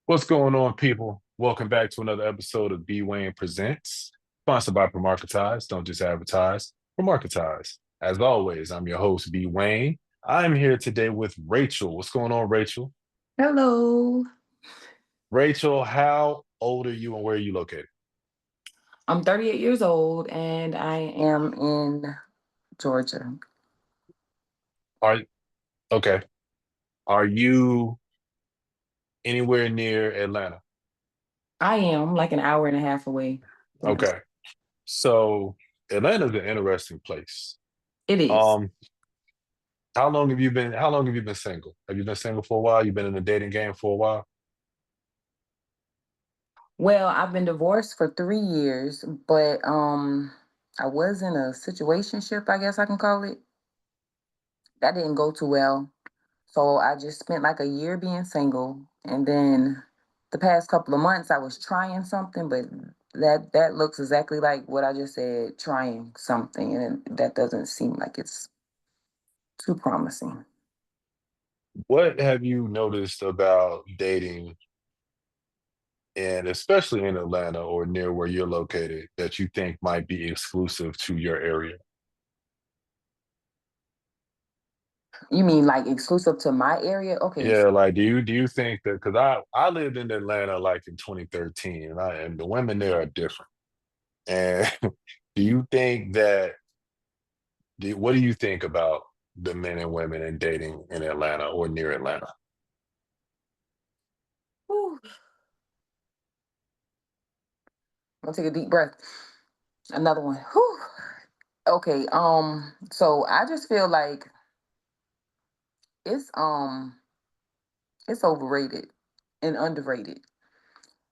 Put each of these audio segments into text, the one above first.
What's going on, people? Welcome back to another episode of bwaynepresents, sponsored by Promarketize. Don't just advertise, Promarketize. As always, I'm your host, B. Wayne. I'm here today with Rachel. What's going on, Rachel? Hello. Rachel, how old are you and where are you located? I'm 38 years old and I am in Georgia. Are okay. Are you anywhere near Atlanta? I am like an hour and a half away from it. Okay. So Atlanta's an interesting place. It is. Um, how long have you been single? Have you been single for a while? You've been in the dating game for a while? Well, I've been divorced for 3 years, but I was in a situationship, I guess I can call it. That didn't go too well. So I just spent like a year being single, and then the past couple of months I was trying something, but that looks exactly like what I just said, trying something, and that doesn't seem like it's too promising. What have you noticed about dating, and especially in Atlanta or near where you're located, that you think might be exclusive to your area? You mean like exclusive to my area? Okay. Yeah, like do you think that because I lived in Atlanta like in 2013 and the women there are different. And do you think that what do you think about the men and women in dating in Atlanta or near Atlanta? Whew. I'm gonna take a deep breath. Another one. Whew. Okay. So I just feel like it's um it's overrated and underrated.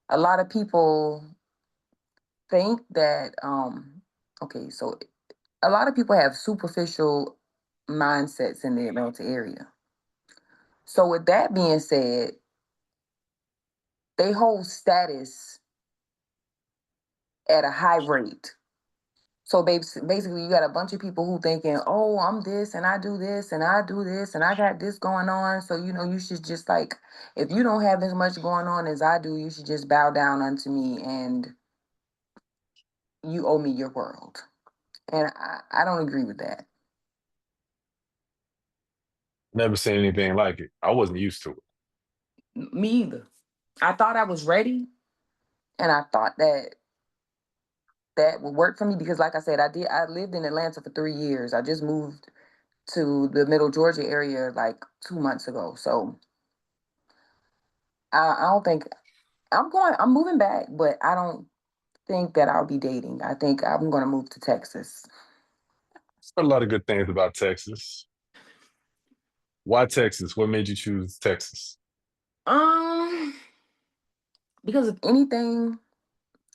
A lot of people think that okay, so a lot of people have superficial mindsets in the Atlanta area. So with that being said, they hold status at a high rate. So basically, you got a bunch of people who thinking, "Oh, I'm this, and I do this, and I do this, and I got this going on." So you should just like, if you don't have as much going on as I do, you should just bow down unto me, and you owe me your world. And I don't agree with that. Never seen anything like it. I wasn't used to it. Me either. I thought I was ready, and I thought that that would work for me because, like I said, I lived in Atlanta for 3 years. I just moved to the Middle Georgia area like 2 months ago, so I don't think I'm moving back, but I don't think that I'll be dating. I think I'm gonna move to Texas. Heard a lot of good things about Texas. Why Texas? What made you choose Texas? Um, because if anything,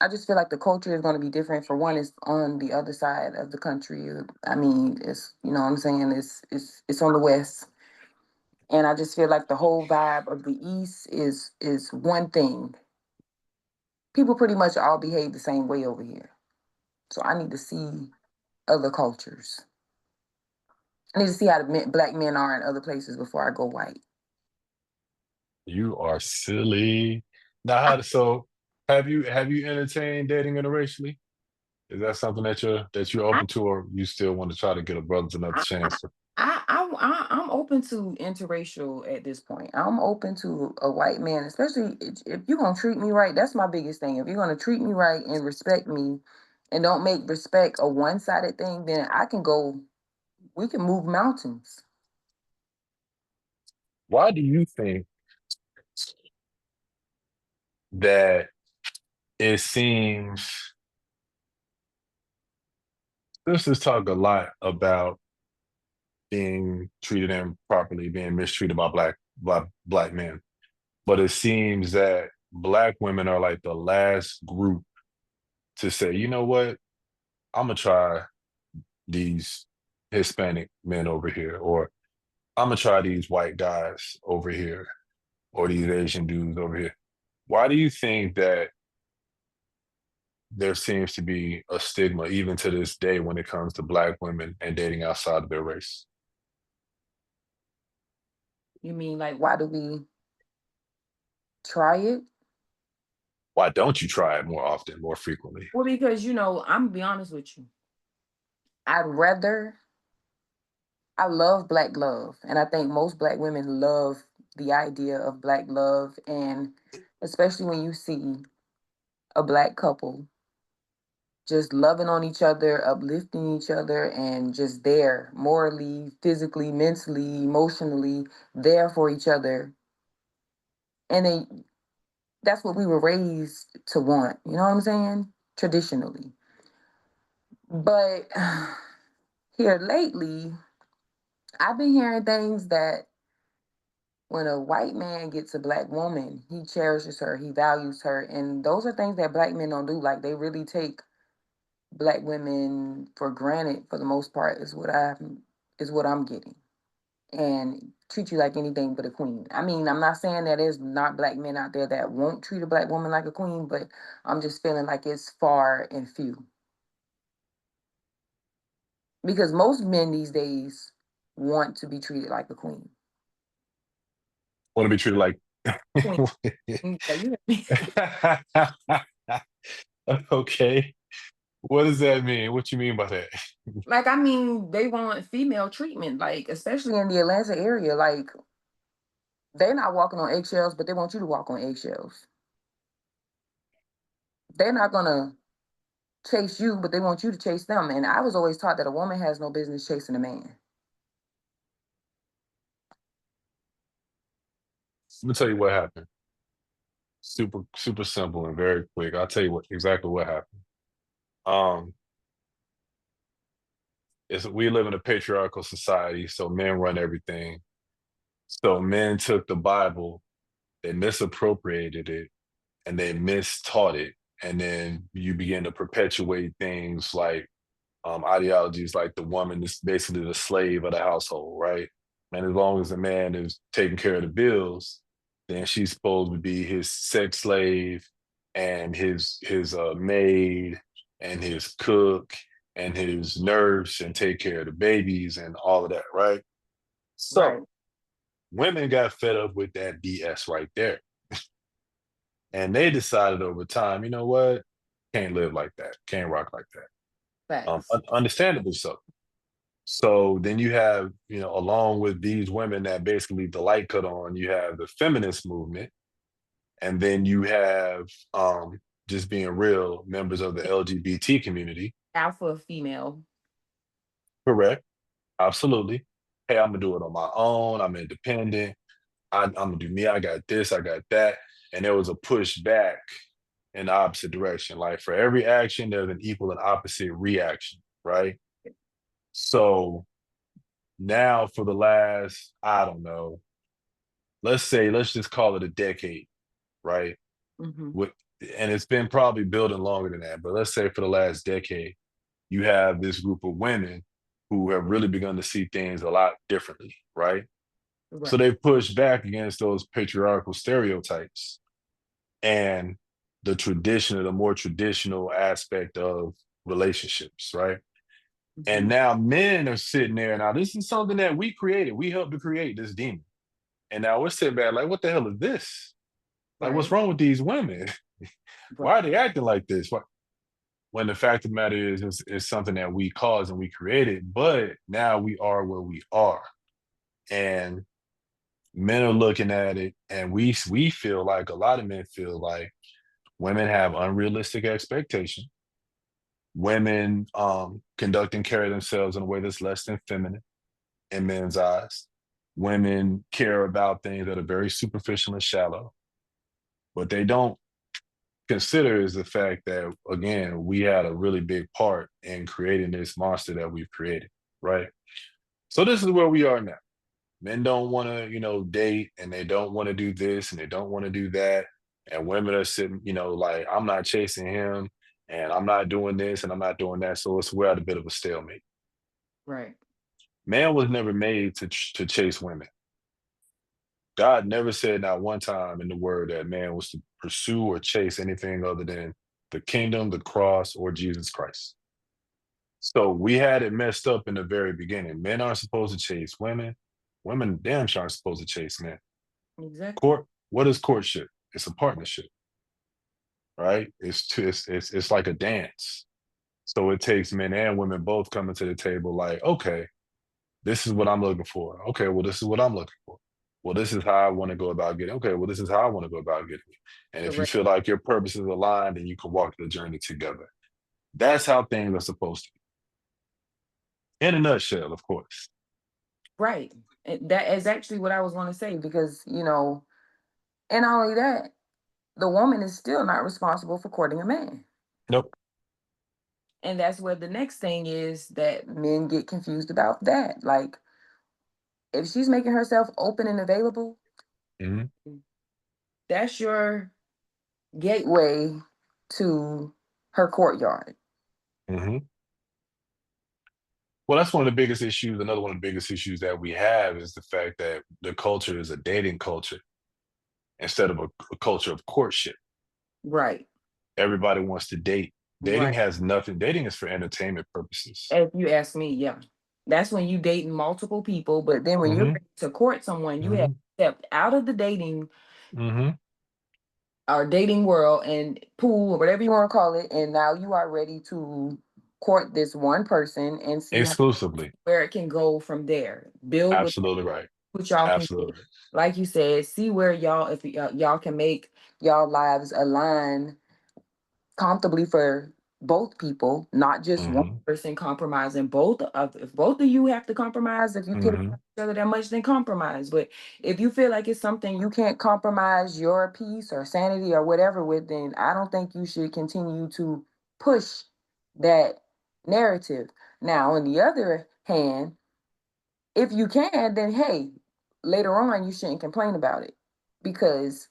I just feel like the culture is gonna be different. For one, it's on the other side of the country. I mean, it's you know what I'm saying, it's on the west. And I just feel like the whole vibe of the East is one thing. People pretty much all behave the same way over here. So I need to see other cultures. I need to see how black men are in other places before I go white. You are silly. Now, so have you entertained dating interracially? Is that something that you're I open to, or you still want to try to get a brother's another I I chance? I'm open to interracial at this point. I'm open to a white man, especially if you're gonna treat me right. That's my biggest thing. If you're gonna treat me right and respect me, and don't make respect a one-sided thing, then I can go. We can move mountains. Why do you think that it seems sisters talk a lot about being treated improperly, being mistreated by black men, but it seems that black women are like the last group to say, you know what, I'm gonna try these Hispanic men over here, or I'm gonna try these white guys over here, or these Asian dudes over here. Why do you think that there seems to be a stigma, even to this day, when it comes to black women and dating outside of their race? You mean like why do we? try it. Why don't you try it more often, more frequently? Well, because I'm gonna be honest with you. I'd rather I love black love, and I think most black women love the idea of black love, and especially when you see a black couple just loving on each other, uplifting each other, and just there morally, physically, mentally, emotionally there for each other. And that's what we were raised to want. You know what I'm saying? Traditionally. But here lately, I've been hearing things that when a white man gets a black woman, he cherishes her, he values her. And those are things that black men don't do. Like they really take black women for granted for the most part is what I'm getting. And treat you like anything but a queen. I mean, I'm not saying that there's not black men out there that won't treat a black woman like a queen, but I'm just feeling like it's far and few. Because most men these days want to be treated like a queen. Want to be treated like Queen. Yeah, you heard me. okay. What does that mean? What you mean by that? Like, I mean, they want female treatment, like, especially in the Atlanta area. Like, they're not walking on eggshells, but they want you to walk on eggshells. They're not gonna chase you, but they want you to chase them. And I was always taught that a woman has no business chasing a man. Let me tell you what happened. Super, super simple and very quick. I'll tell you exactly what happened. Um, is we live in a patriarchal society, so men run everything. So men took the Bible, they misappropriated it, and they mistaught it. And then you begin to perpetuate things like ideologies like the woman is basically the slave of the household, right? And as long as the man is taking care of the bills, then she's supposed to be his sex slave and his maid and his cook and his nurse and take care of the babies and all of that, right? Right. So women got fed up with that BS right there. And they decided over time, you know what? Can't live like that. Can't rock like that. Facts. Understandably so. So then you have, along with these women that basically the light cut on, you have the feminist movement, and then you have just being real members of the LGBT community. Alpha female. Correct. Absolutely. Hey, I'm gonna do it on my own. I'm independent. I'm gonna do me. I got this. I got that. And there was a push back in the opposite direction. Like for every action, there's an equal and opposite reaction, right? So now for the last, I don't know, let's just call it a decade, right? Hmm. With and it's been probably building longer than that, but let's say for the last decade, you have this group of women who have really begun to see things a lot differently, right? So Right. they push back against those patriarchal stereotypes and the tradition, the more traditional aspect of relationships, right? And Hmm. now men are sitting there. Now, this is something that we created. We helped to create this demon. And now we're sitting back like, what the hell is this? Like, what's Right. wrong with these women? Right. Why are they acting like this? When the fact of the matter is, it's something that we caused and we created, but now we are where we are. And men are looking at it, and we feel like a lot of men feel like women have unrealistic expectations. Women conduct and carry themselves in a way that's less than feminine in men's eyes. Women care about things that are very superficial and shallow. What they don't consider is the fact that, again, we had a really big part in creating this monster that we've created, right? So this is where we are now. Men don't want to, date, and they don't want to do this and they don't want to do that. And women are sitting, like, I'm not chasing him and I'm not doing this and I'm not doing that. So we're at a bit of a stalemate. Right. Man was never made to chase women. God never said not one time in the word that man was to pursue or chase anything other than the kingdom, the cross, or Jesus Christ. So we had it messed up in the very beginning. Men aren't supposed to chase women. Women damn sure aren't supposed to chase men. Exactly. What is courtship? It's a partnership, right? It's like a dance. So it takes men and women both coming to the table like, okay, this is what I'm looking for. Okay, well, this is what I'm looking for. Well, this is how I want to go about getting. Okay, well, this is how I want to go about getting it. And if you Correct. feel like your purpose is aligned, then you can walk the journey together. That's how things are supposed to be. In a nutshell, of course. Right. That is actually what I was going to say because, and not only that, the woman is still not responsible for courting a man. Nope. And that's where the next thing is that men get confused about that. Like, if she's making herself open and available, Hmm. that's your gateway to her courtyard. Hmm. Well, that's one of the biggest issues. Another one of the biggest issues that we have is the fact that the culture is a dating culture instead of a culture of courtship. Right. Everybody wants to date. Dating Right. has nothing. Dating is for entertainment purposes. If you ask me, yeah. That's when you dating multiple people, but then when you're Hmm. ready to court someone, you have Hmm. stepped out of the dating Hmm. our dating world and pool or whatever you want to call it, and now you are ready to court this one person and see Exclusively. where it can go from there. Build with Absolutely right. what y'all can get. Absolutely. Like you said, see where y'all if y'all can make y'all lives align comfortably for both people, not just one Hmm. person compromising. Both of if both of you have to compromise, if you care about Hmm. each other that much, then compromise. But if you feel like it's something you can't compromise your peace or sanity or whatever with, then I don't think you should continue to push that narrative. Now, on the other hand, if you can, then hey, later on you shouldn't complain about it because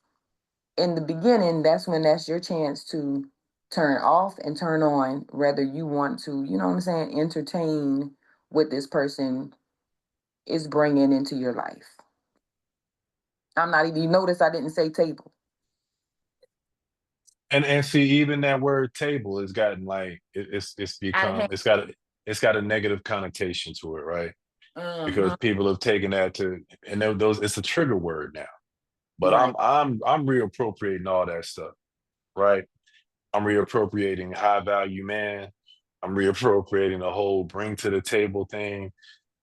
in the beginning, that's your chance to turn off and turn on, whether you want to, you know what I'm saying, entertain what this person is bringing into your life. I'm not even, you notice I didn't say table. And see, even that word table has gotten like it's I become had, it's got a negative connotation to it, right? Because uh-huh, people have taken that to and those it's a trigger word now. But right. I'm reappropriating all that stuff, right? I'm reappropriating high value man. I'm reappropriating the whole bring to the table thing.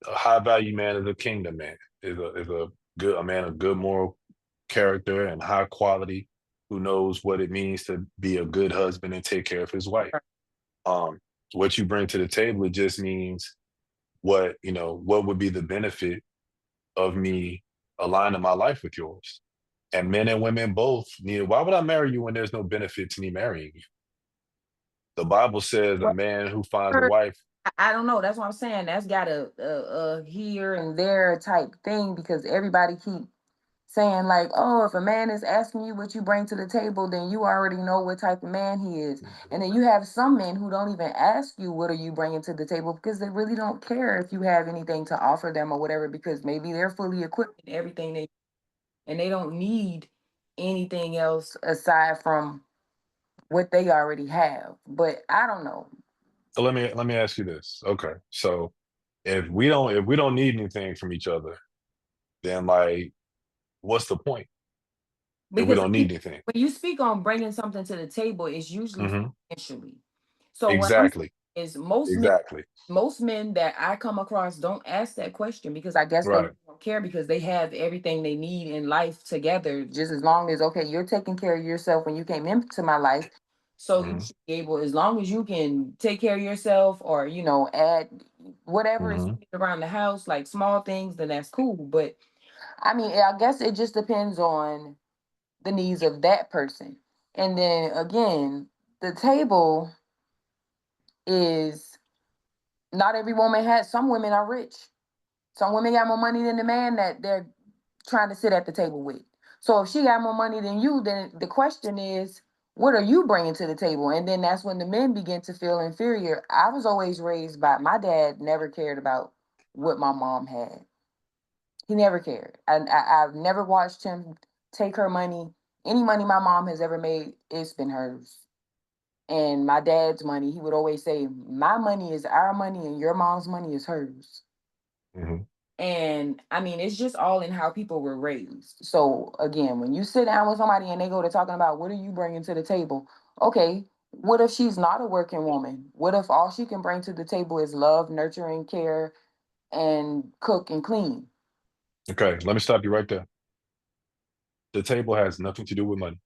A high value man is a kingdom man. Is a man of good moral character and high quality who knows what it means to be a good husband and take care of his wife. Um, what you bring to the table, it just means what would be the benefit of me aligning my life with yours. And men and women both need. Why would I marry you when there's no benefit to me marrying you? The Bible says a Well, man who finds a wife. I don't know. That's what I'm saying. That's got a here and there type thing because everybody keep saying like, oh, if a man is asking you what you bring to the table, then you already know what type of man he is. And then you have some men who don't even ask you what are you bringing to the table because they really don't care if you have anything to offer them or whatever because maybe they're fully equipped in everything they and they don't need anything else aside from what they already have. But I don't know So let me ask you this. Okay, so if we don't need anything from each other, then like, what's the point if we because don't need anything? when you speak on bringing something to the table, it's usually Hmm. financially. So what I'm Exactly. saying is Exactly. most men that I come across don't ask that question because I guess they Right. don't care because they have everything they need in life together. Just as long as okay, you're taking care of yourself when you came into my life, so you Hmm. should be able as long as you can take care of yourself or add whatever is Hmm. needed around the house, like small things, then that's cool. But I mean, I guess it just depends on the needs of that person. And then again, the table is not every woman has some women are rich. Some women got more money than the man that they're trying to sit at the table with. So if she got more money than you, then the question is, what are you bringing to the table? And then that's when the men begin to feel inferior. I was always raised by my dad never cared about what my mom had. He never cared. And I've never watched him take her money. Any money my mom has ever made, it's been hers. And my dad's money, he would always say, my money is our money and your mom's money is hers. Hmm. And I mean, it's just all in how people were raised. So again, when you sit down with somebody and they go to talking about what are you bringing to the table? Okay, what if she's not a working woman? What if all she can bring to the table is love, nurturing, care, and cook and clean? Okay, let me stop you right there. The table has nothing to do with money.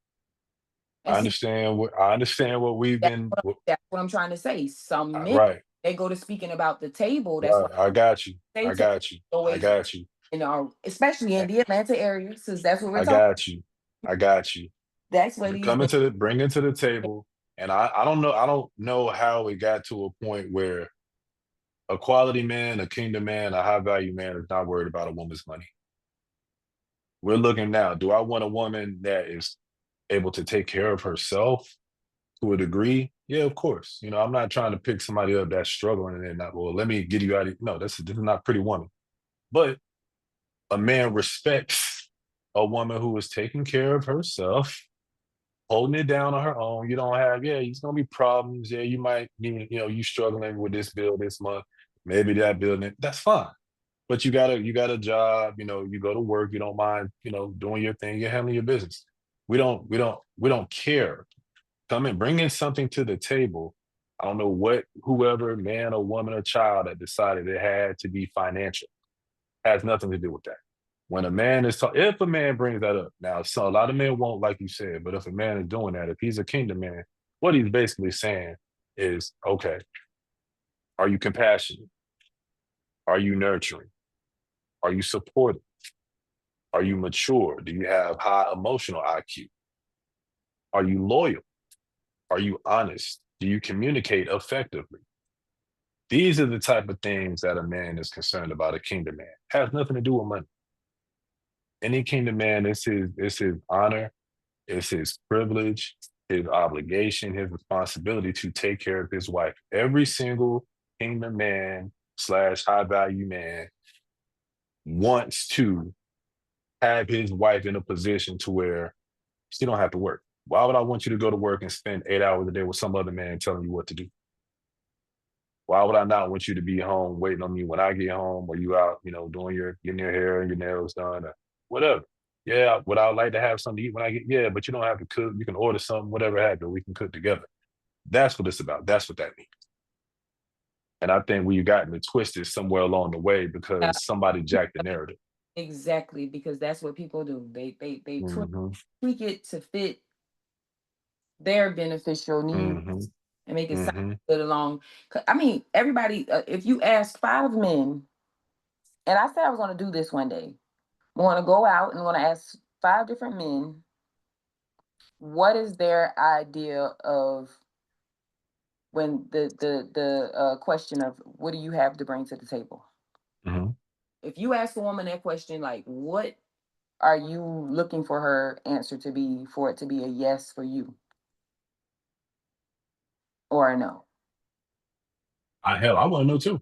And see, I understand what we've been. that's what I'm trying to say. Some men, Right, they go to speaking about the table. That's why right. I got you. they I take got you. I always, got you. especially in the Atlanta area, since that's what we're I talking. got you. I got you. That's what You're these coming men. to the bringing to the table, and I don't know how it got to a point where a quality man, a kingdom man, a high value man is not worried about a woman's money. We're looking now. Do I want a woman that is able to take care of herself to a degree? Yeah, of course. You know, I'm not trying to pick somebody up that's struggling and then not, well, let me get you out of no, this is not pretty woman. But a man respects a woman who is taking care of herself, holding it down on her own. You don't have, yeah, there's gonna be problems. Yeah, you might need, you struggling with this bill this month, maybe that bill. That's fine. But you got a job, you go to work, you don't mind, doing your thing, you're handling your business. We don't care. Come and bring in something to the table. I don't know what whoever, man or woman or child that decided it had to be financial. Has nothing to do with that. When a man is if a man brings that up, now so a lot of men won't, like you said, but if a man is doing that, if he's a kingdom man, what he's basically saying is, okay, are you compassionate? Are you nurturing? Are you supportive? Are you mature? Do you have high emotional IQ? Are you loyal? Are you honest? Do you communicate effectively? These are the type of things that a man is concerned about. A kingdom man has nothing to do with money. Any kingdom man, it's his honor, it's his privilege, his obligation, his responsibility to take care of his wife. Every single kingdom man slash high value man wants to have his wife in a position to where she don't have to work. Why would I want you to go to work and spend 8 hours a day with some other man telling you what to do? Why would I not want you to be home waiting on me when I get home, or you out, doing getting your hair and your nails done, or whatever? Yeah, would I like to have something to eat when I get? Yeah, but you don't have to cook. You can order something, whatever happens, we can cook together. That's what it's about. That's what that means. And I think we gotten it twisted somewhere along the way Yeah, because somebody jacked the narrative. exactly, because that's what people do. They Hmm. tweak it to fit their beneficial needs Hmm. and make it sound Hmm. good along. I mean, everybody. If you ask 5 men, and I said I was going to do this one day, I want to go out and want to ask 5 different men what is their idea of when the question of what do you have to bring to the table. Hmm. If you ask a woman that question, like what are you looking for her answer to be for it to be a yes for you or a no? I want to know too.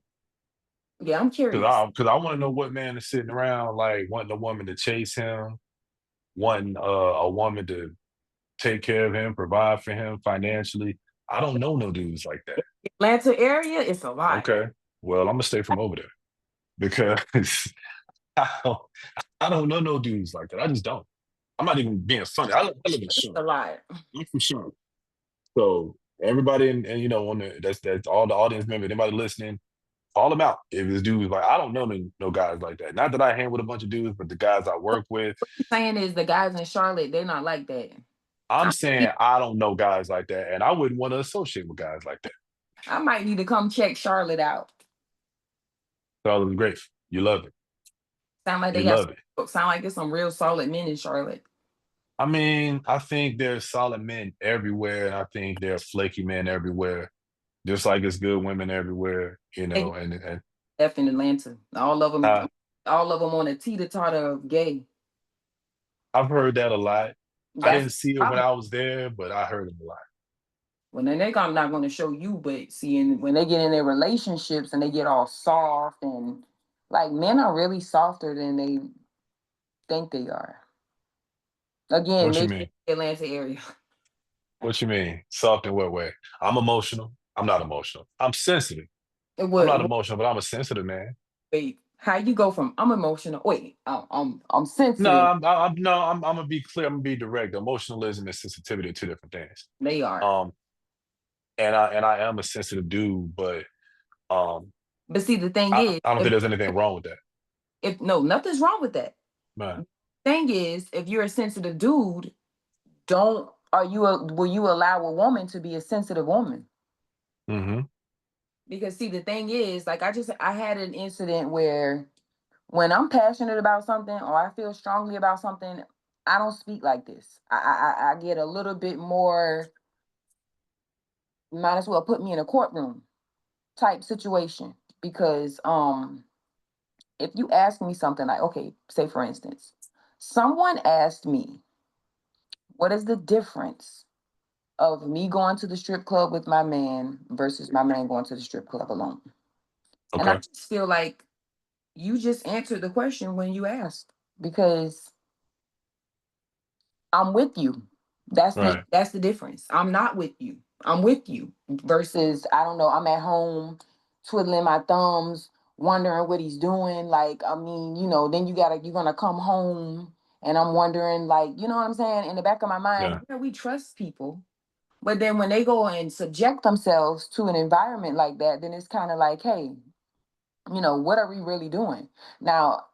Yeah, I'm Cause curious. I want to know what man is sitting around like wanting a woman to chase him, wanting a woman to take care of him, provide for him financially. I don't know no dudes like that. Atlanta area, it's a lot. Okay. Well, I'm gonna stay from over there because I don't, I don't know no dudes like that. I just don't. I'm not even being funny. I live in It's Charlotte. a lot. I'm from Charlotte. So everybody and on that's all the audience members, anybody listening, call them out. If this dude's like, I don't know no guys like that. Not that I hang with a bunch of dudes, but the guys I work with, Saying is the guys in Charlotte, they're not like that. I'm I, saying I don't know guys like that, and I wouldn't want to associate with guys like that. I might need to come check Charlotte out. So it's great. You love it. Sound like You they got love it. sound like there's some real solid men in Charlotte. I mean, I think there's solid men everywhere, and I think there are flaky men everywhere, just like it's good women everywhere, They and left in Atlanta. All of them on a teeter totter of gay. I've heard that a lot. I That's didn't see it when problem. I was there, but I heard it a lot. Well, then they're not going to show you, but seeing when they get in their relationships and they get all soft and like men are really softer than they think they are. Again, What you maybe mean? the Atlanta area. What you mean? Soft in what way? I'm emotional. I'm not emotional. I'm sensitive. I'm not What? emotional, but I'm a sensitive man. Wait. How you go from I'm emotional? Wait, I'm No, sensitive. I'm gonna be clear. I'm gonna be direct. Emotionalism and sensitivity are two different things. They are. Um, and I am a sensitive dude, but um, But see, the thing I is, I don't think there's anything wrong with that. if no, nothing's wrong with that. Right. Thing is, if you're a sensitive dude, don't are you a, will you allow a woman to be a sensitive woman? Mm-hmm. Because see, the thing is, like I had an incident where when I'm passionate about something or I feel strongly about something, I don't speak like this. I get a little bit more. Might as well put me in a courtroom type situation because if you ask me something like, okay, say for instance, someone asked me, what is the difference of me going to the strip club with my man versus my man going to the strip club alone? And I Okay. just feel like you just answered the question when you asked because I'm with you. Right. That's the difference. I'm not with you. I'm with you versus I don't know, I'm at home twiddling my thumbs, wondering what he's doing. Like, I mean, then you're gonna come home and I'm wondering, like, you know what I'm saying? In the back of my mind, Yeah. yeah, we trust people. But then when they go and subject themselves to an environment like that, then it's kind of like, hey, what are we really doing? Now,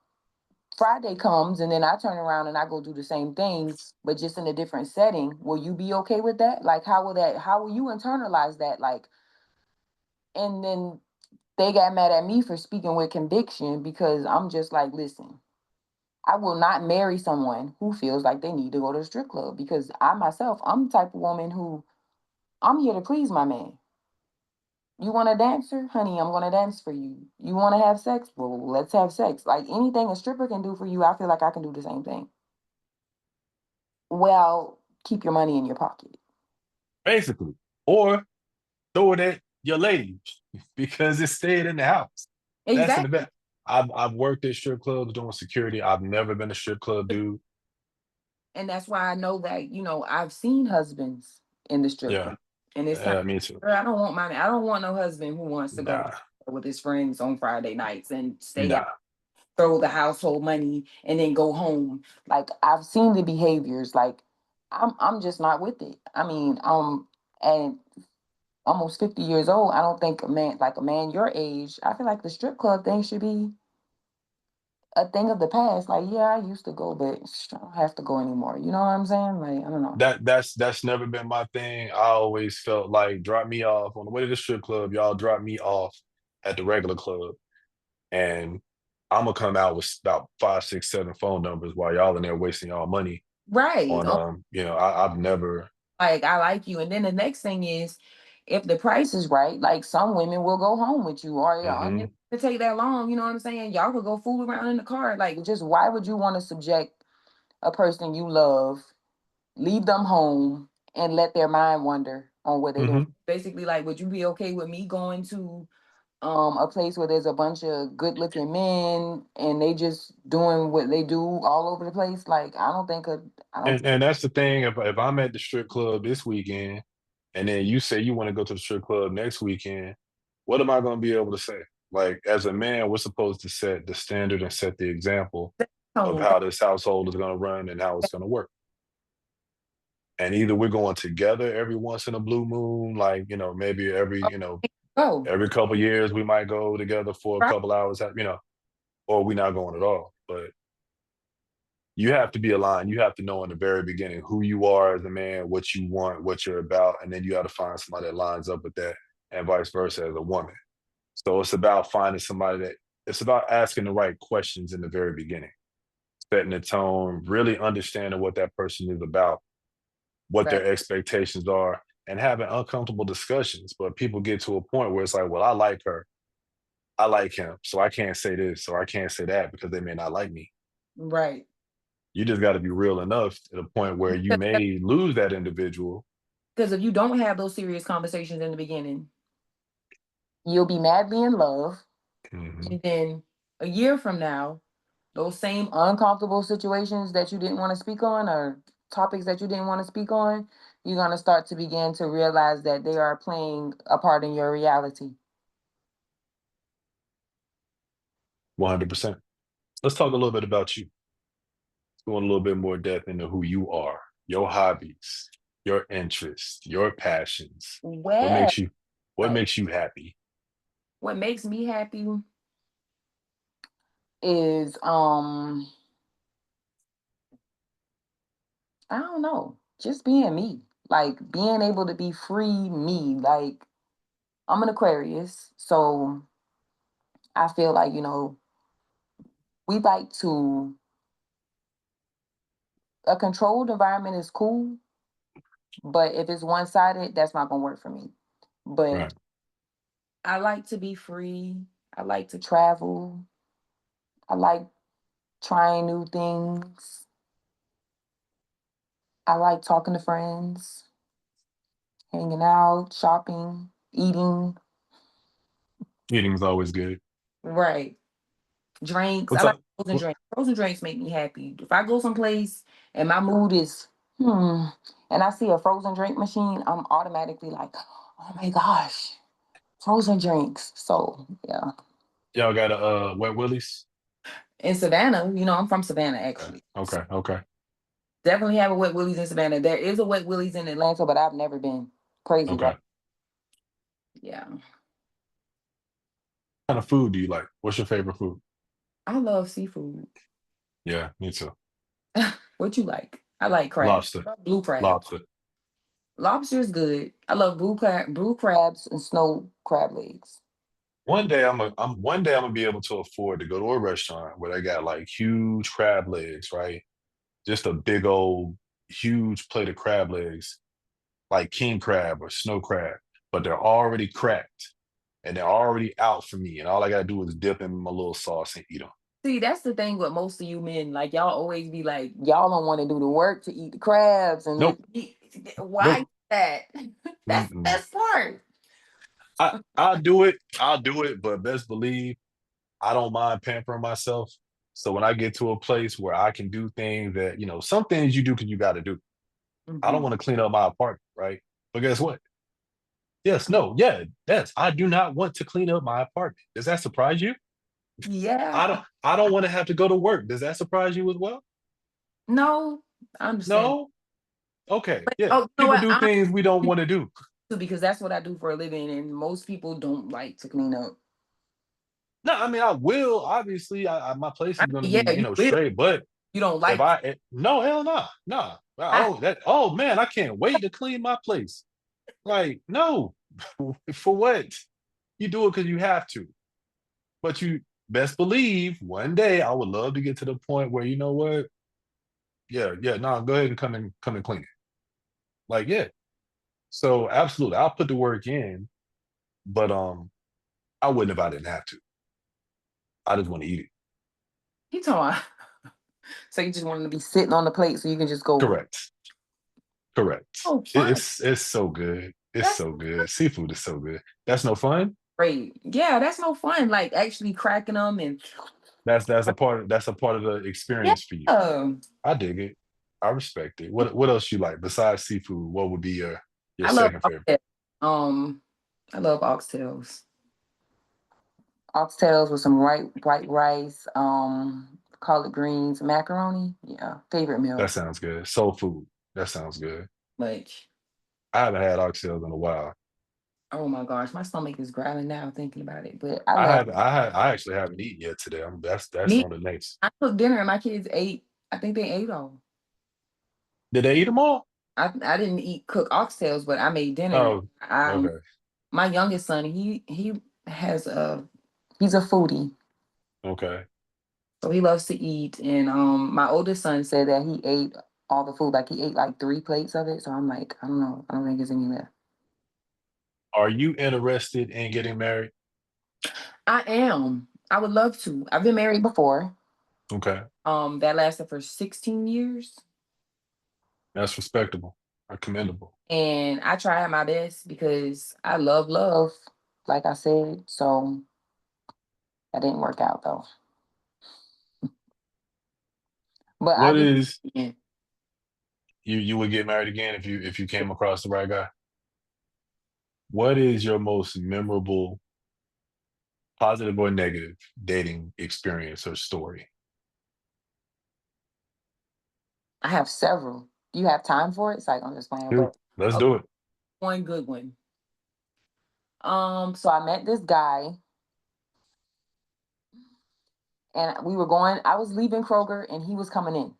Friday comes and then I turn around and I go do the same thing, but just in a different setting. Will you be okay with that? Like, how will you internalize that? Like, and then they got mad at me for speaking with conviction because I'm just like, listen, I will not marry someone who feels like they need to go to a strip club because I myself, I'm the type of woman who I'm here to please my man. You want a dancer? Honey, I'm going to dance for you. You want to have sex? Well, let's have sex. Like anything a stripper can do for you, I feel like I can do the same thing. Well, keep your money in your pocket. Basically, or throw it at your lady because it stayed in the house. That's in the Exactly. back. I've worked at strip clubs doing security. I've never been a strip club dude. And that's why I know that, I've seen husbands in the strip Yeah. club. And it's kind Yeah, me too. of, I don't want no husband who wants to go Nah. with his friends on Friday nights and stay out, Nah. throw the household money and then go home. Like I've seen the behaviors. Like I'm just not with it. I mean, and almost 50 years old, I don't think a man your age, I feel like the strip club thing should be a thing of the past. Like, yeah, I used to go, but I don't have to go anymore. You know what I'm saying? Like, I don't know. That's never been my thing. I always felt like drop me off on the way to the strip club. Y'all drop me off at the regular club, and I'm gonna come out with about five, six, seven phone numbers while y'all in there wasting y'all money Right. on I've never. Like I like you. And then the next thing is if the price is right, like some women will go home with you or and Hmm. it to take that long, you know what I'm saying? Y'all could go fool around in the car. Like just why would you want to subject a person you love, leave them home and let their mind wander on what they're doing? Hmm. Basically, like, would you be okay with me going to a place where there's a bunch of good looking men and they just doing what they do all over the place? Like I don't And that's the thing. If I'm at the strip club this weekend, and then you say you want to go to the strip club next weekend, what am I going to be able to say? Like as a man, we're supposed to set the standard and set the example of tone. how this household is going to run and how it's going to work. And either we're going together every once in a blue moon, like maybe Oh, every couple years we might go together for a right, couple hours, or we're not going at all. But you have to be aligned. You have to know in the very beginning who you are as a man, what you want, what you're about, and then you got to find somebody that lines up with that, and vice versa as a woman. So it's about finding somebody that it's about asking the right questions in the very beginning, setting the tone, really understanding what that person is about, what right, their expectations are, and having uncomfortable discussions. But people get to a point where it's like, well, I like her, I like him, so I can't say this or I can't say that because they may not like me. right. You just got to be real enough to the point where you may lose that individual. Because if you don't have those serious conversations in the beginning, you'll be madly in love. Hmm. And then a year from now, those same uncomfortable situations that you didn't want to speak on or topics that you didn't want to speak on, you're going to start to begin to realize that they are playing a part in your reality. 100%. Let's talk a little bit about you. Let's go in a little bit more depth into who you are, your hobbies, your interests, your passions. What Well, makes you what makes you happy? what makes me happy is I don't know, just being me. Like being able to be free me. Like I'm an Aquarius, so I feel like, we like to a controlled environment is cool, but if it's one-sided, that's not gonna work for me. But Right. I like to be free. I like to travel. I like trying new things. I like talking to friends, hanging out, shopping, eating. Eating's always good. Right. Drinks. I What's like up? frozen drinks. Frozen drinks make me happy. If I go someplace and my mood is and I see a frozen drink machine, I'm automatically like, oh my gosh, frozen drinks. So yeah. Y'all got a Wet Willies? In Savannah, I'm from Savannah Okay, actually. So okay, okay, definitely have a Wet Willie's in Savannah. There is a Wet Willie's in Atlanta, but I've never been. Crazy, right? okay. Yeah. What kind of food do you like? What's your favorite food? I love seafood. Yeah, me too. What you like? I like crab. Lobster. Blue crab. Lobster. Lobster is good. I love blue crabs and snow crab legs. One day I'm gonna be able to afford to go to a restaurant where they got like huge crab legs, right? Just a big old huge plate of crab legs, like king crab or snow crab, but they're already cracked and they're already out for me. And all I gotta do is dip them in my little sauce and eat them. See, that's the thing with most of you men. Like y'all always be like, y'all don't want to do the work to eat the crabs and Nope. why is Nope. that? That's the Mm-mm. best part. I'll do it. I'll do it, but best believe I don't mind pampering myself. So when I get to a place where I can do things that, some things you do because you got to do. I don't Hmm. want to clean up my apartment, right? But guess what? Yes, no, yeah, yes. I do not want to clean up my apartment. Does that surprise you? I don't Yeah. I don't want to have to go to work. Does that surprise you as well? No, I understand. No? Okay, But yeah. oh, you know People what? do I things we don't want to do. do because that's what I do for a living, and most people don't like to clean up. No, I mean I will. Obviously, my place I is going to mean, be, yeah, you will. straight. But You don't if like. no, hell no, no. Ah, Oh man, I can't wait to clean my place. Like, no, for what? You do it because you have to. But you best believe one day I would love to get to the point where you know what? Yeah, yeah, no, go ahead and come and clean it. Like, yeah. So absolutely, I'll put the work in, but I wouldn't if I didn't have to. I just want to eat it. he talking. So you just want to be sitting on the plate so you can just go. Correct. Correct. Oh, fun. It's so good. It's That's so good. Seafood is so good. That's no fun. great. Yeah, that's no fun. Like actually cracking them and That's a part of the yeah. experience for you. I dig it. I respect it. What else you like besides seafood? What would be your I love second favorite? oxtails. I love oxtails. Oxtails with some white rice, collard greens, macaroni. Yeah, favorite That meal. sounds good. Soul food. That sounds good. Much. I haven't had oxtails in a while. Oh my gosh, my stomach is growling now thinking about it. But I I love have I actually haven't eaten yet today. That's me. on the next. I cooked dinner and my kids ate. I think they ate all. Did they eat them all? I didn't eat cook oxtails, but I made dinner. Oh, Um, okay, my youngest son, he has he's a foodie, okay. so he loves to eat. And my oldest son said that he ate all the food, like he ate like 3 plates of it. So I'm like, I don't know, I don't think there's any left. Are you interested in getting married? I am. I would love to. I've been married before. Okay, That lasted for 16 years. that's respectable. Commendable. And I tried my best because I love love, like I said. So that didn't work out though. But I What do. is Yeah. you would get married again if you came across the right guy? What is your most memorable positive or negative dating experience or story. I have several. Do you have time for it? It's like I'm just playing, Shoot, but let's okay, do it. one good one. So I met this guy, and we were going. I was leaving Kroger, and he was coming in,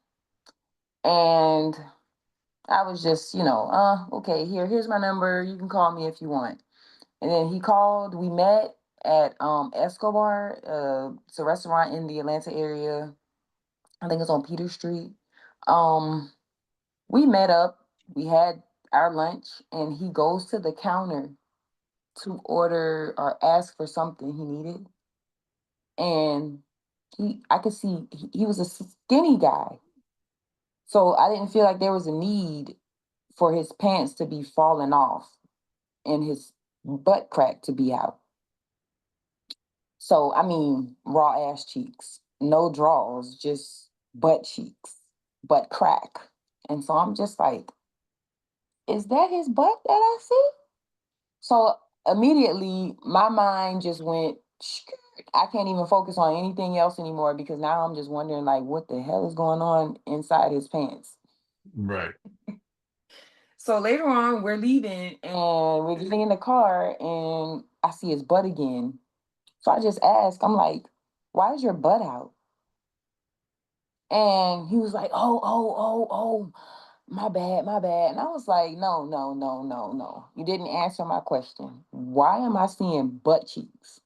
and I was just, okay, here's my number. You can call me if you want. And then he called. We met at Escobar. It's a restaurant in the Atlanta area. I think it's on Peter Street. Um, we met up. We had our lunch, and he goes to the counter to order or ask for something he needed. And I could see he was a skinny guy, so I didn't feel like there was a need for his pants to be falling off and his butt crack to be out. So I mean, raw ass cheeks, no draws, just butt cheeks, butt crack. And so I'm just like, is that his butt that I see? So immediately my mind just went, I can't even focus on anything else anymore because now I'm just wondering like what the hell is going on inside his pants. Right. So later on we're leaving and we're getting in the car and I see his butt again. So I just asked, I'm like, why is your butt out? And he was like, oh, my bad, my bad. And I was like, no, no, no, no, no. You didn't answer my question. Why am I seeing butt cheeks?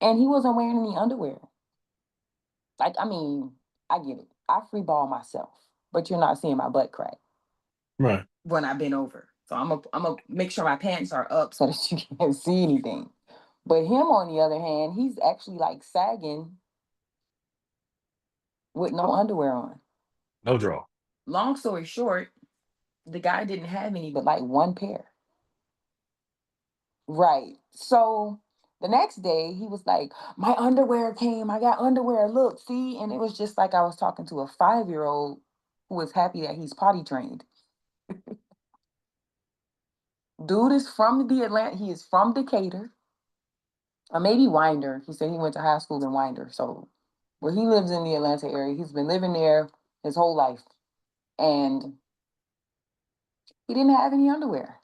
And he wasn't wearing any underwear. Like, I mean, I get it. I free ball myself, but you're not seeing my butt crack Right. when I bend over. So I'm gonna make sure my pants are up so that you can't see anything. But him, on the other hand, he's actually like sagging with no underwear on. No draw. Long story short, the guy didn't have any but like one pair. Right. So the next day he was like, my underwear came. I got underwear. Look, see? And it was just like I was talking to a 5-year-old who was happy that he's potty trained. Dude is from the Atlanta. He is from Decatur. Or maybe Winder. He said he went to high school in Winder. So where he lives in the Atlanta area, he's been living there his whole life. And he didn't have any underwear.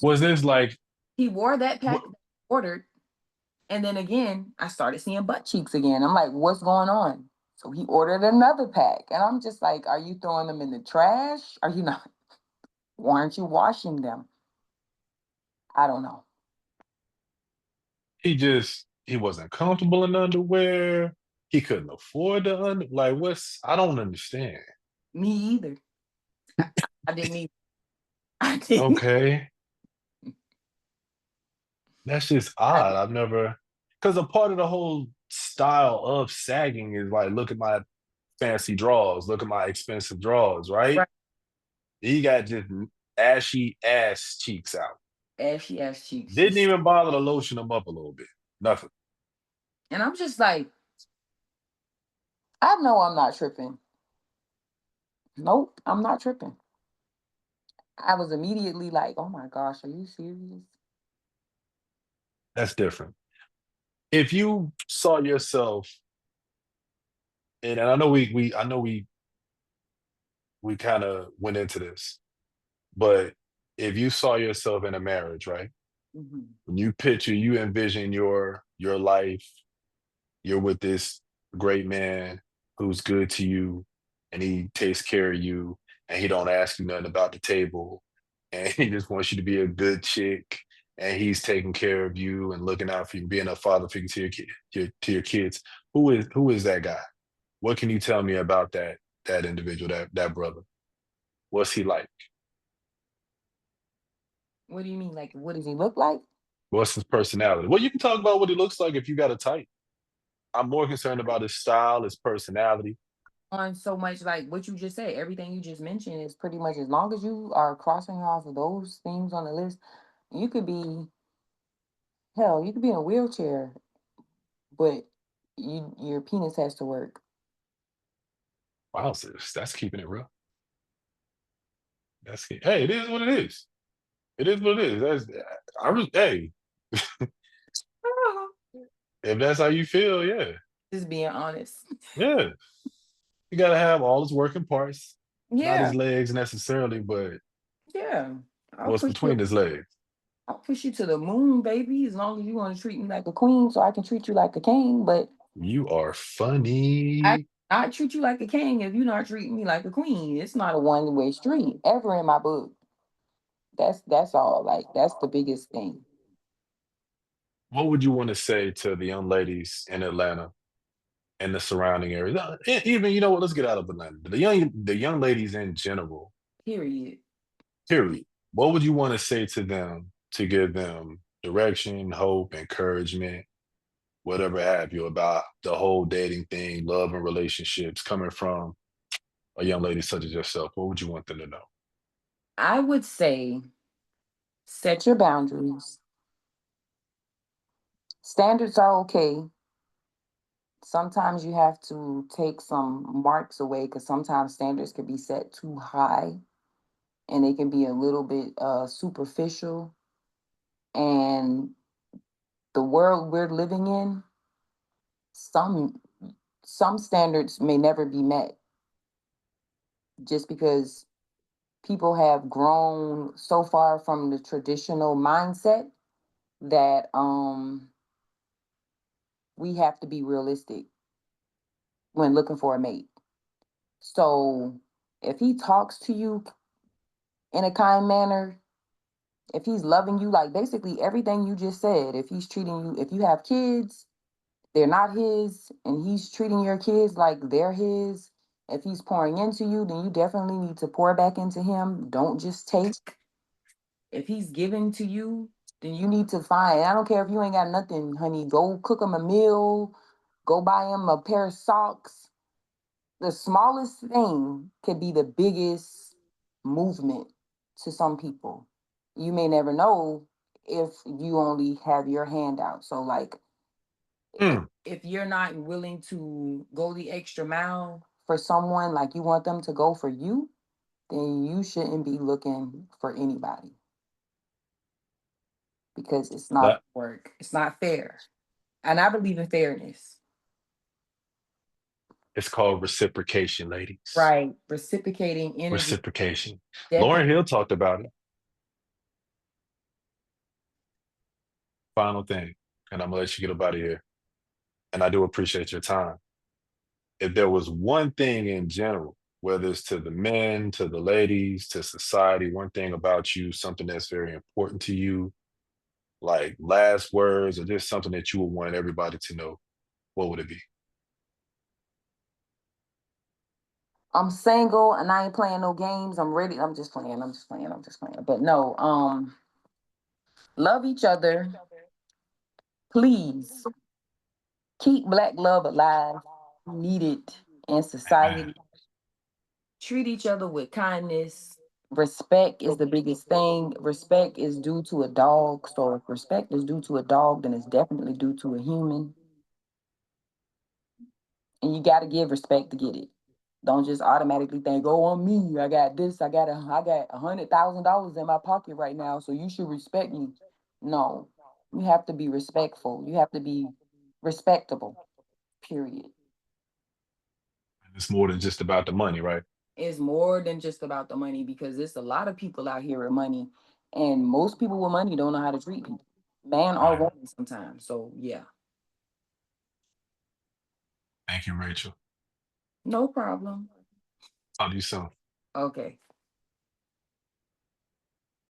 Was this like He wore that what? pack that he ordered. And then again, I started seeing butt cheeks again. I'm like, what's going on? So he ordered another pack. And I'm just like, are you throwing them in the trash? Are you not? Why aren't you washing them? I don't know. He wasn't comfortable in underwear. He couldn't afford the like what's I don't understand. Me either. I, I didn't either. I didn't. Okay. That's just I odd. didn't. I've never because a part of the whole style of sagging is like look at my fancy drawers, look at my expensive drawers, right? Right. He got just ashy ass cheeks out. Ashy ass cheeks. Didn't Just, even bother to lotion them up a little bit. Nothing. and I'm just like, I know I'm not tripping. Nope, I'm not tripping. I was immediately like, oh my gosh, are you serious? That's different. If you saw yourself, and I know we kind of went into this, but if you saw yourself in a marriage, right? Mhm. When you envision your life, you're with this great man who's good to you, and he takes care of you, and he don't ask you nothing about the table, and he just wants you to be a good chick, and he's taking care of you and looking out for you, being a father figure to to your kids. Who is that guy? What can you tell me about that individual, that brother? What's he like? What do you mean? Like, what does he look like? What's his personality? Well, you can talk about what he looks like if you got a type. I'm more concerned about his style, his personality. On so much like what you just said, everything you just mentioned is pretty much as long as you are crossing off of those things on the list, you could be hell, you could be in a wheelchair, but your penis has to work. Wow, sis, that's keeping it real. Hey, it is what it is. It is what it is. That's I was hey, If that's how you feel, yeah, Just being honest. yeah. You gotta have all his working parts, not Yeah, his legs necessarily, but yeah. I'll what's push you. between his legs. I'll push you to the moon, baby, as long as you want to treat me like a queen, so I can treat you like a king. But You are I funny. not treat you like a king if you're not treating me like a queen. It's not a one-way street ever in my book. That's all. Like that's the biggest thing. What would you want to say to the young ladies in Atlanta and the surrounding areas? Even you know what? Let's get out of Atlanta. The young ladies in general. Period. Period. What would you want to say to them to give them direction, hope, encouragement, whatever have you about the whole dating thing, love and relationships coming from a young lady such as yourself? What would you want them to know? I would say set your boundaries. Standards are okay. Sometimes you have to take some marks away because sometimes standards can be set too high and they can be a little bit superficial. And the world we're living in, some some standards may never be met just because people have grown so far from the traditional mindset that we have to be realistic when looking for a mate. So if he talks to you in a kind manner, if he's loving you, like basically everything you just said, if he's treating you, if you have kids, they're not his, and he's treating your kids like they're his, if he's pouring into you, then you definitely need to pour back into him. Don't just take. If he's giving to you, then you need to find. I don't care if you ain't got nothing, honey. Go cook him a meal, go buy him a pair of socks. The smallest thing could be the biggest movement to some people. You may never know if you only have your hand out. So, like, Mm, if you're not willing to go the extra mile for someone like you want them to go for you, then you shouldn't be looking for anybody because it's not that work. It's not fair. And I believe in fairness. it's called reciprocation, ladies. Right. Reciprocating energy. Reciprocation. Definitely. Lauren Hill talked about it. Final thing, and I'm gonna let you get up out of here. And I do appreciate your time. If there was one thing in general, whether it's to the men, to the ladies, to society, one thing about you, something that's very important to you, like last words or just something that you would want everybody to know, what would it be? I'm single and I ain't playing no games. I'm ready. I'm just playing. I'm just playing. I'm just playing. But no, love each other. Please keep black love alive. We need it in Amen. society. Treat each other with kindness. Respect is the biggest thing. Respect is due to a dog. So if respect is due to a dog, then it's definitely due to a human. And you gotta give respect to get it. Don't just automatically think, "Oh, on me, I got this, I got $100,000 in my pocket right now, so you should respect me." No, you have to be respectful. You have to be respectable. Period. It's more than just about the money, right? It's more than just about the money because there's a lot of people out here with money, and most people with money don't know how to treat people, man or Right. woman, sometimes. So yeah, Thank you, Rachel. no problem. Talk to you soon. Okay.